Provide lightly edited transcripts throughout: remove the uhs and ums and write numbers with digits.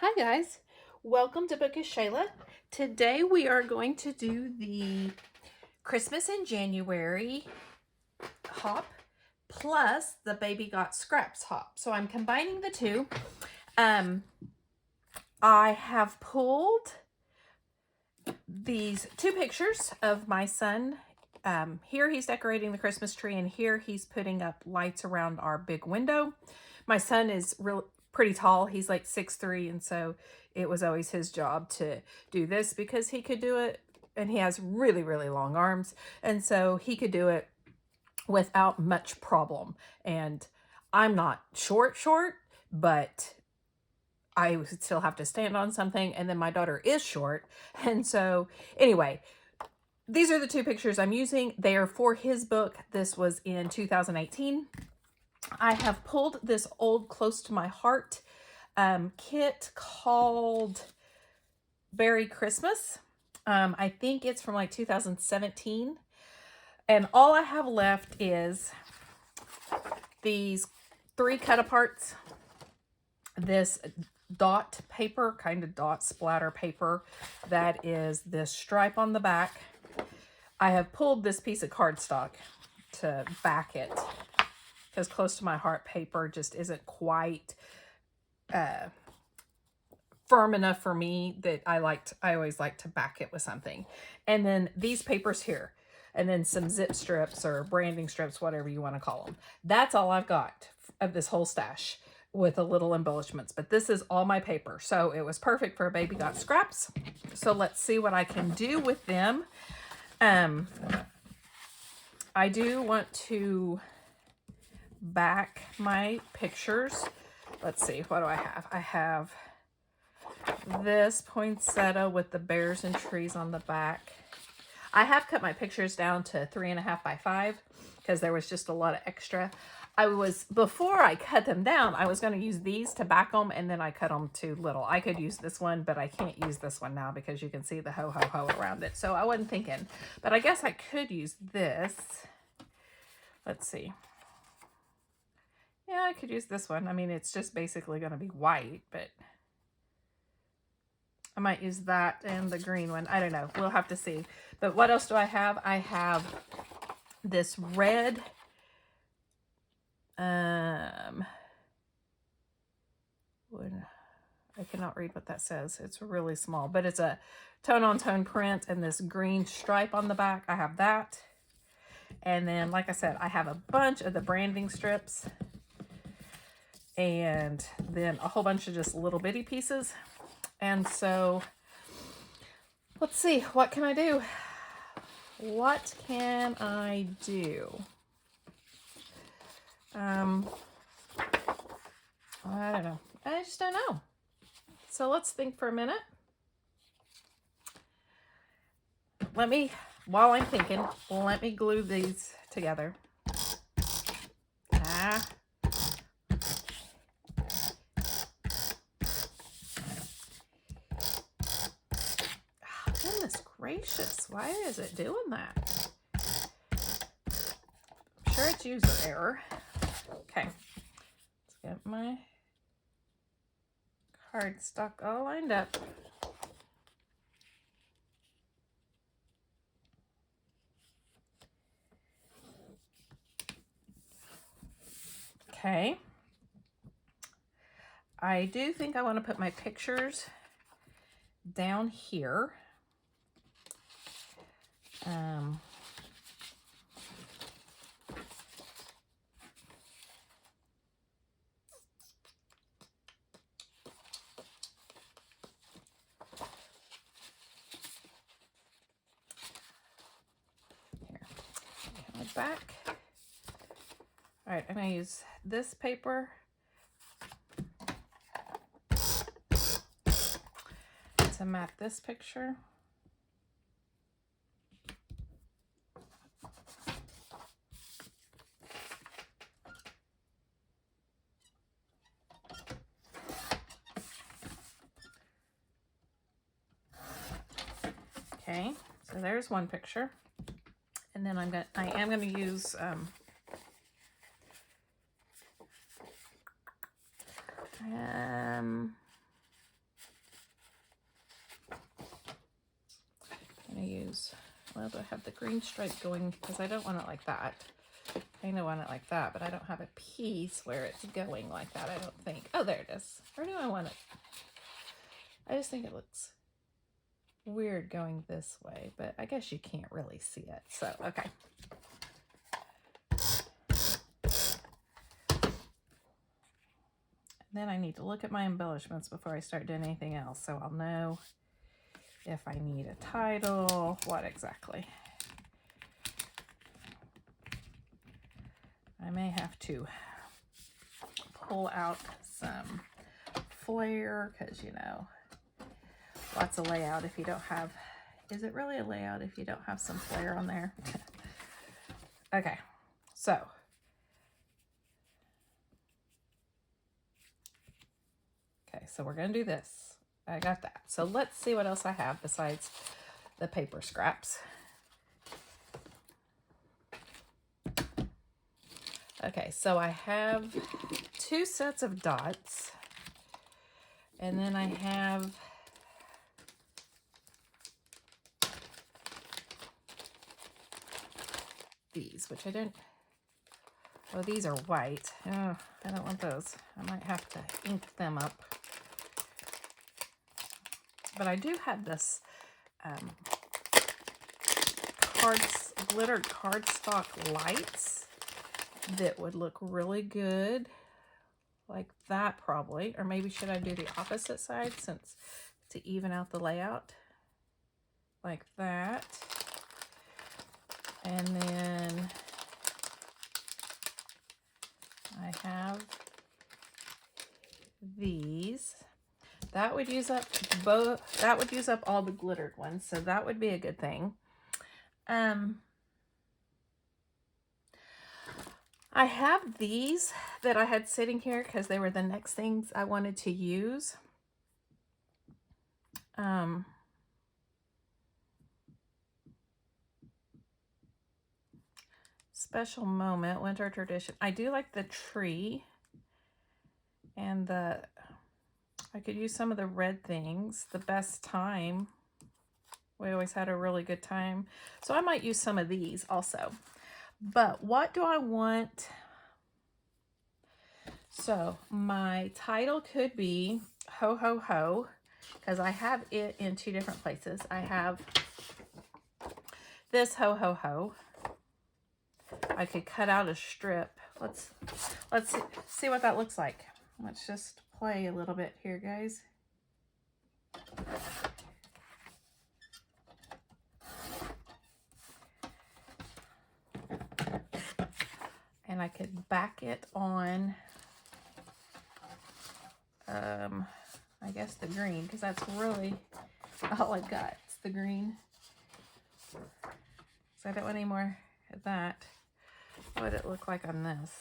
Hi guys, welcome to Bookish Shayla. Today we are going to do the Christmas in January hop plus the Baby Got Scraps hop. So I'm combining the two. I have pulled these two pictures of my son. Here he's decorating the Christmas tree, and here he's putting up lights around our big window. My son is pretty tall. He's like 6'3", and so it was always his job to do this because he could do it, and he has really, really long arms, and so he could do it without much problem. And I'm not short, but I would still have to stand on something, and then my daughter is short, and so anyway, these are the two pictures I'm using. They are for his book. This was in 2018. I have pulled this old Close to My Heart kit called Berry Christmas. I think it's from like 2017. And all I have left is these 3 cut-aparts, this dot paper, kind of dot splatter paper, that is this stripe on the back. I have pulled this piece of cardstock to back it because Close to My Heart paper just isn't quite firm enough for me that I always like to back it with something. And then these papers here, and then some zip strips or branding strips, whatever you want to call them. That's all I've got of this whole stash with a little embellishments, but this is all my paper. So it was perfect for a Baby Got Scraps. So let's see what I can do with them. I do want to back my pictures. Let's see, what do I have? I have this poinsettia with the bears and trees on the back. I have cut my pictures down to 3.5 by 5 because there was just a lot of extra. Before I cut them down, I was going to use these to back them, and then I cut them too little. I could use this one, but I can't use this one now because you can see the ho ho ho around it. So I wasn't thinking, but I guess I could use this. Let's see. Yeah, I could use this one. I mean, it's just basically going to be white, but I might use that and the green one. I don't know. We'll have to see. But what else do I have? I have this red I cannot read what that says. It's really small, but it's a tone-on-tone print and this green stripe on the back. I have that. And then, like I said, I have a bunch of the branding strips and then a whole bunch of just little bitty pieces. And so let's see, what can I do? What can I do? I don't know. I just don't know. So let's think for a minute. While I'm thinking, let me glue these together. Goodness gracious, why is it doing that? I'm sure it's user error. Okay, let's get my cardstock all lined up. Okay. I do think I want to put my pictures down here. Back. All right, I'm going to use this paper to mat this picture. Okay, so there's one picture. And then I am going to use I'm going to use, well, do I have the green stripe going? Because I don't want it like that. I kind of want it like that, but I don't have a piece where it's going like that, I don't think. Oh, there it is. Where do I want it? I just think it looks weird going this way, but I guess you can't really see it. So, okay. Then I need to look at my embellishments before I start doing anything else, so I'll know if I need a title, what exactly. I may have to pull out some flair because, you know, lots of layout if you don't have, is it really a layout if you don't have some flair on there? Okay, so. Okay, so we're gonna do this. I got that. So let's see what else I have besides the paper scraps. Okay, so I have 2 sets of dots, and then I have these, which I didn't, oh, these are white. Oh, I don't want those. I might have to ink them up. But I do have this glittered cardstock lights that would look really good like that probably. Or maybe should I do the opposite side since to even out the layout like that. And then I have these. That would use up both, that would use up all the glittered ones, so that would be a good thing. I have these that I had sitting here because they were the next things I wanted to use. Special moment, winter tradition. I do like the tree and the, I could use some of the red things. The best time. We always had a really good time. So I might use some of these also. But what do I want? So my title could be Ho Ho Ho, because I have it in 2 different places. I have this Ho Ho Ho. I could cut out a strip. Let's see what that looks like. Let's just play a little bit here, guys. And I could back it on, I guess the green, because that's really all I've got. It's the green. So I don't want any more of that. What would it look like on this?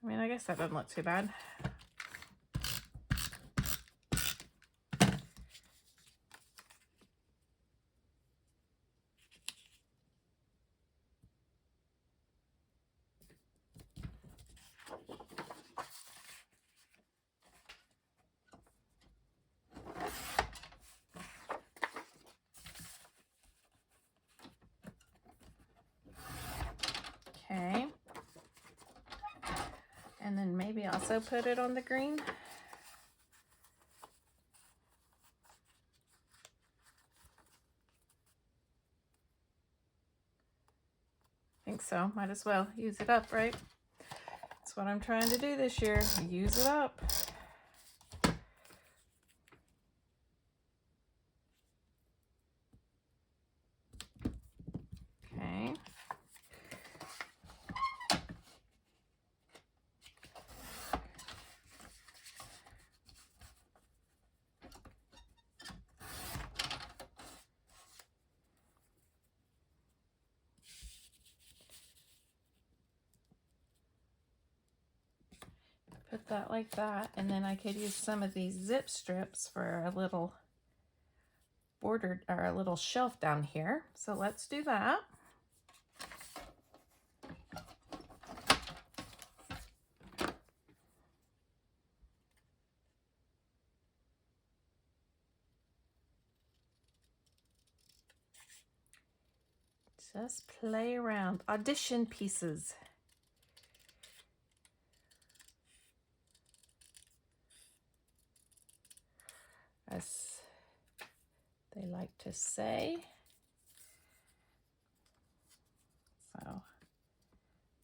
I mean, I guess that doesn't look too bad. Okay. And then maybe also put it on the green. I think so. Might as well use it up, right? That's what I'm trying to do this year. Use it up. Okay. Put that like that, and then I could use some of these zip strips for a little bordered or a little shelf down here. So let's do that. Just play around. Audition pieces. As they like to say. So,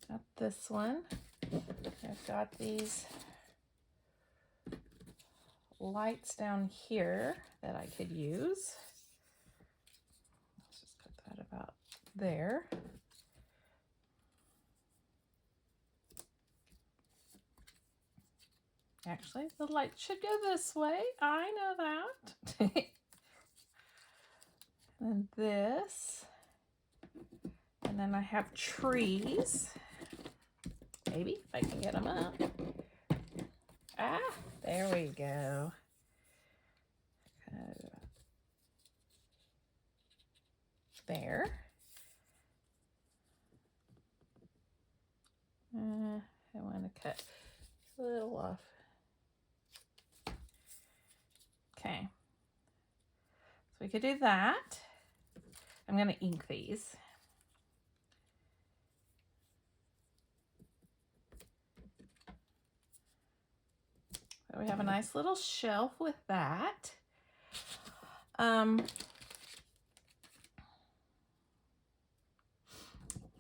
got this one. I've got these lights down here that I could use. Let's just cut that about there. Actually, the light should go this way. I know that. And this. And then I have trees. Maybe if I can get them up. Ah, there we go. There. I want to cut a little off. Okay. So we could do that. I'm going to ink these. So we have a nice little shelf with that.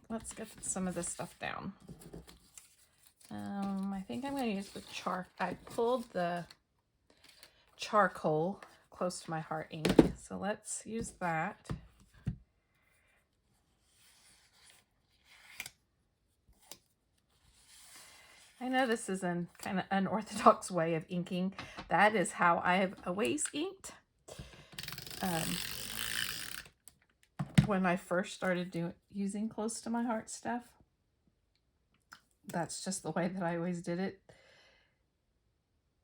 Let's get some of this stuff down. I think I'm going to use the I pulled the charcoal close to my heart ink, so let's use that. I know this is a kind of unorthodox way of inking. That is how I have always inked. When I first started using close to my heart stuff, that's just the way that I always did it.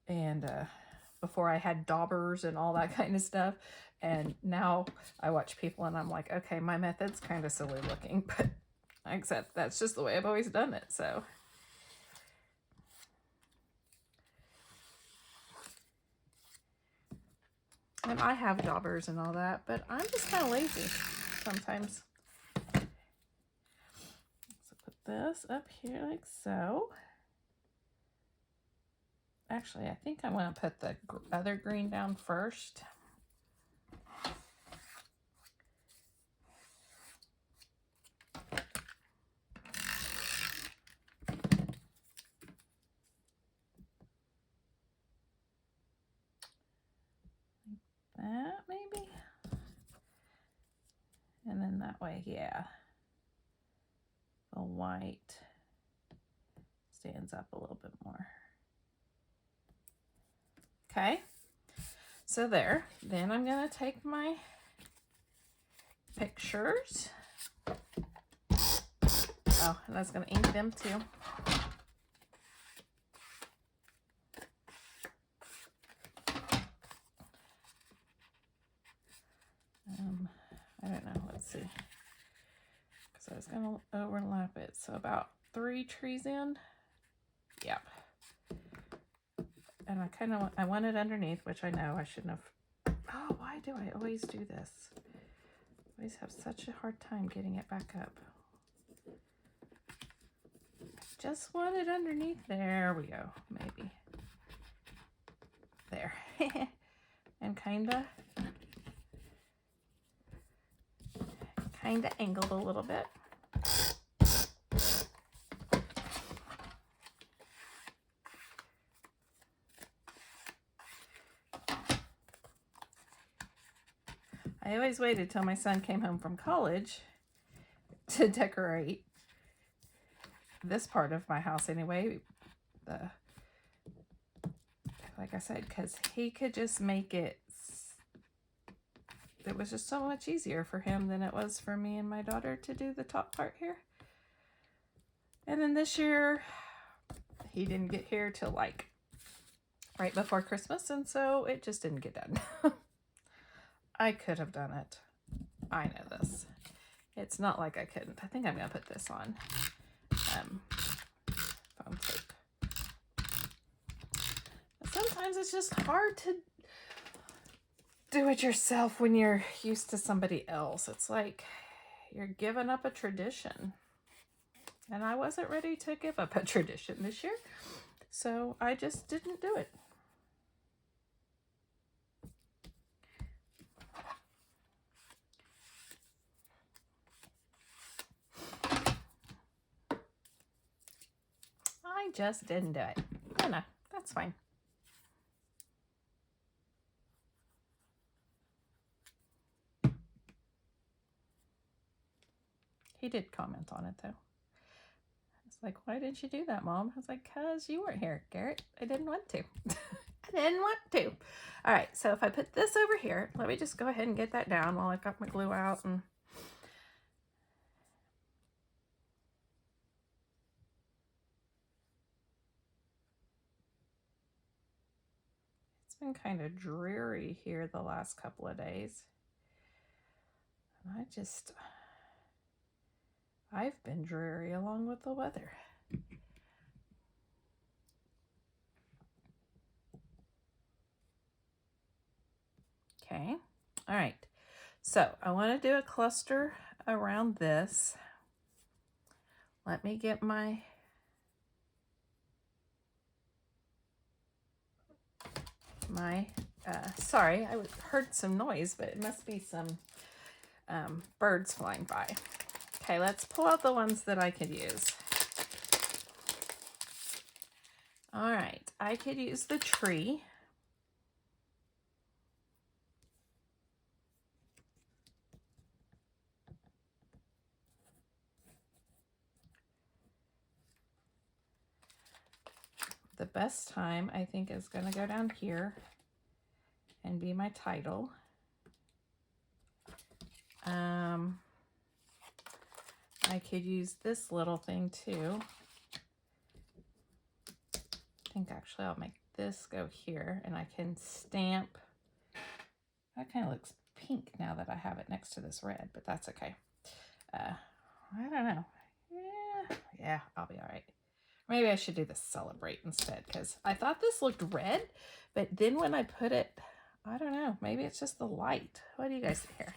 And before I had daubers and all that kind of stuff. And now I watch people and I'm like, okay, my method's kind of silly looking, but except that's just the way I've always done it. So and I have daubers and all that, but I'm just kind of lazy sometimes. So put this up here like so. Actually, I think I want to put the other green down first. That maybe. And then that way, yeah, the white stands up a little bit more. Okay, so there. Then I'm going to take my pictures. Oh, and I was going to ink them too. I don't know, let's see. Because I was going to overlap it. So about 3 trees in. Yep. And I want it underneath, which I know I shouldn't have. Oh, why do I always do this? I always have such a hard time getting it back up. Just want it underneath. There we go. Maybe. There. And kinda angled a little bit. I always waited till my son came home from college to decorate this part of my house anyway. Like I said, because he could just make it. It was just so much easier for him than it was for me and my daughter to do the top part here. And then this year, he didn't get here till like right before Christmas, and so it just didn't get done. I could have done it. I know this. It's not like I couldn't. I think I'm going to put this on foam tape. But sometimes it's just hard to do it yourself when you're used to somebody else. It's like you're giving up a tradition. And I wasn't ready to give up a tradition this year, so I just didn't do it. I just didn't do it. Oh no, that's fine. He did comment on it though. It's like, why didn't you do that, Mom? I was like, cause you weren't here, Garrett. I didn't want to. I didn't want to. All right, so if I put this over here, let me just go ahead and get that down while I've got my glue out. And it's been kind of dreary here the last couple of days. And I've been dreary along with the weather. Okay, all right. So I want to do a cluster around this. Let me get my sorry, I heard some noise, but it must be some birds flying by. Okay, let's pull out the ones that I could use. All right, I could use the tree. The best time, I think, is going to go down here and be my title. I could use this little thing too. I think actually I'll make this go here, and I can stamp. That kind of looks pink now that I have it next to this red, but that's okay. I don't know. Yeah, I'll be all right. Maybe I should do the celebrate instead, because I thought this looked red, but then when I put it, I don't know, maybe it's just the light. What do you guys think here?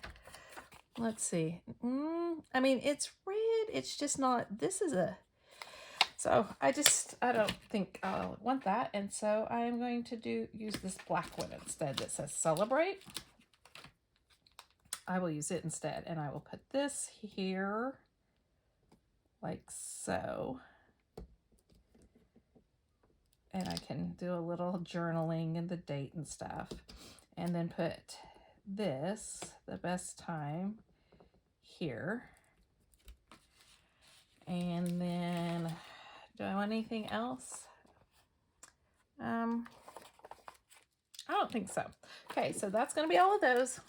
Let's see. I mean, it's red. It's just not, this is a, so I don't think I'll want that. And so I am going to use this black one instead that says celebrate. I will use it instead. And I will put this here like so. And I can do a little journaling and the date and stuff. And then put this, the best time, here. And then, do I want anything else? I don't think so. Okay, so that's going to be all of those.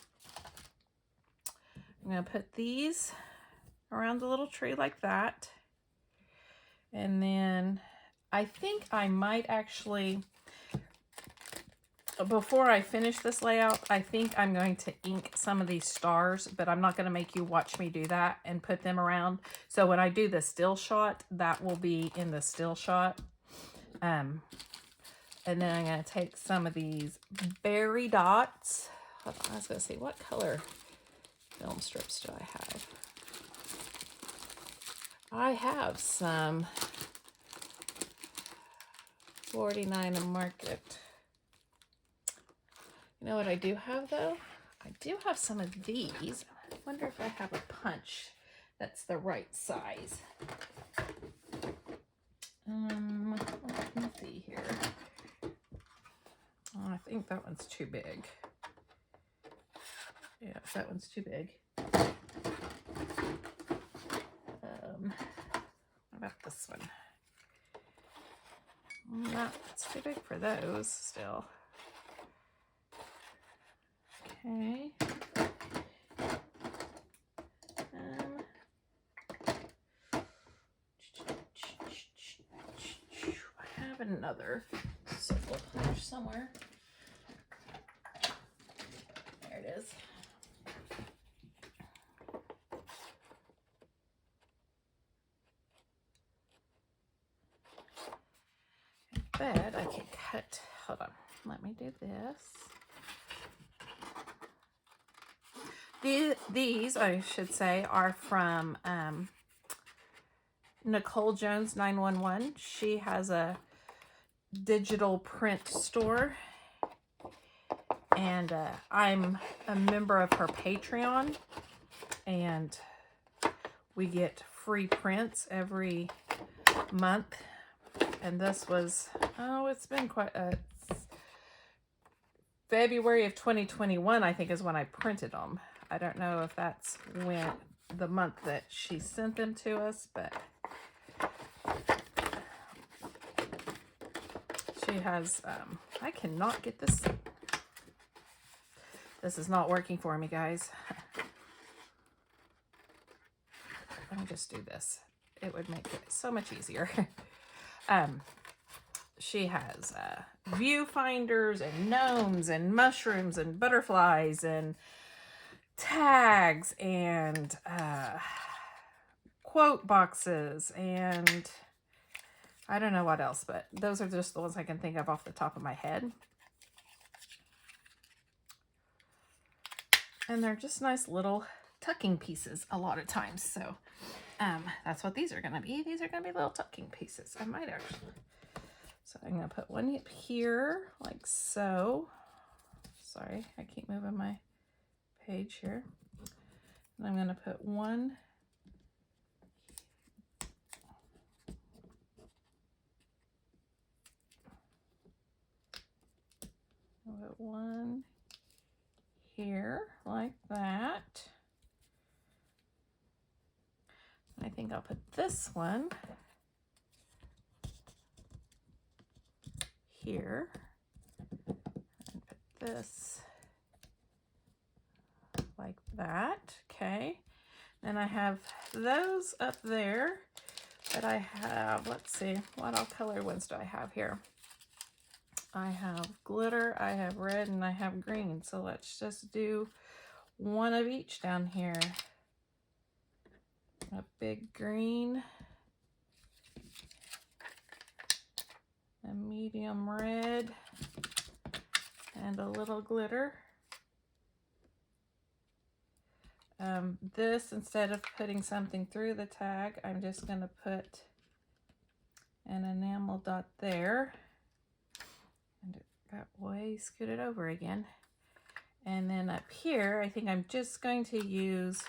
I'm going to put these around the little tree like that. And then I think I might actually, before I finish this layout, I think I'm going to ink some of these stars, but I'm not going to make you watch me do that and put them around. So when I do the still shot, that will be in the still shot. And then I'm going to take some of these berry dots. I was going to see, what color film strips do I have? I have some 49 and Market. You know what I do have though? I do have some of these. I wonder if I have a punch that's the right size. Let me see here. Oh, I think that one's too big. Yeah, that one's too big. What about this one? No, it's too big for those still. Okay. I have another circle punch somewhere. There it is. I bet I can cut. Hold on. Let me do this. These, I should say, are from Nicole Jones 911. She has a digital print store, and I'm a member of her Patreon, and we get free prints every month. And this was, oh, it's been quite February of 2021, I think, is when I printed them. I don't know if that's when the month that she sent them to us, but she has, I cannot get this. This is not working for me, guys. Let me just do this. It would make it so much easier. She has viewfinders and gnomes and mushrooms and butterflies and tags and quote boxes, and I don't know what else, but those are just the ones I can think of off the top of my head. And they're just nice little tucking pieces a lot of times. So that's what these are going to be. These are going to be little tucking pieces. I might actually. So I'm going to put one up here like so. Sorry, I keep moving my page here. And I'm going to put one here like that. I think I'll put this one here and put this like that. Okay. Then I have those up there that I have. Let's see, what all color ones do I have here? I have glitter, I have red, and I have green. So let's just do one of each down here. A big green, a medium red, and a little glitter. This, instead of putting something through the tag, I'm just going to put an enamel dot there. And it got way scooted over again. And then up here, I think I'm just going to use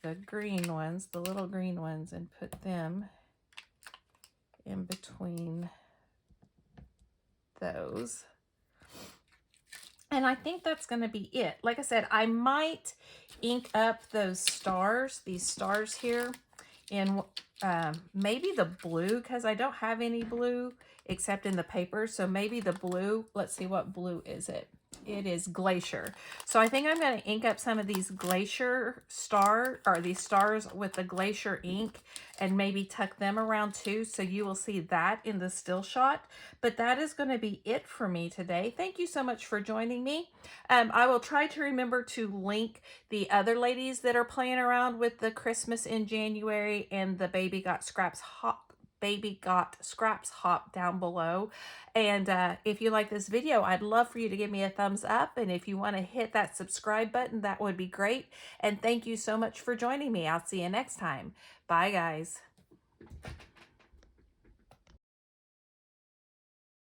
the green ones, the little green ones, and put them in between those. And I think that's going to be it. Like I said, I might ink up those stars, these stars here, in maybe the blue, because I don't have any blue except in the paper. So maybe the blue, let's see, what blue is it? It is Glacier. So I think I'm going to ink up some of these Glacier these stars with the Glacier ink and maybe tuck them around too. So you will see that in the still shot. But that is going to be it for me today. Thank you so much for joining me. I will try to remember to link the other ladies that are playing around with the Christmas in January and the Baby Got Scraps hop down below. And if you like this video, I'd love for you to give me a thumbs up, and if you want to hit that subscribe button, that would be great. And thank you so much for joining me. I'll see you next time. Bye, guys.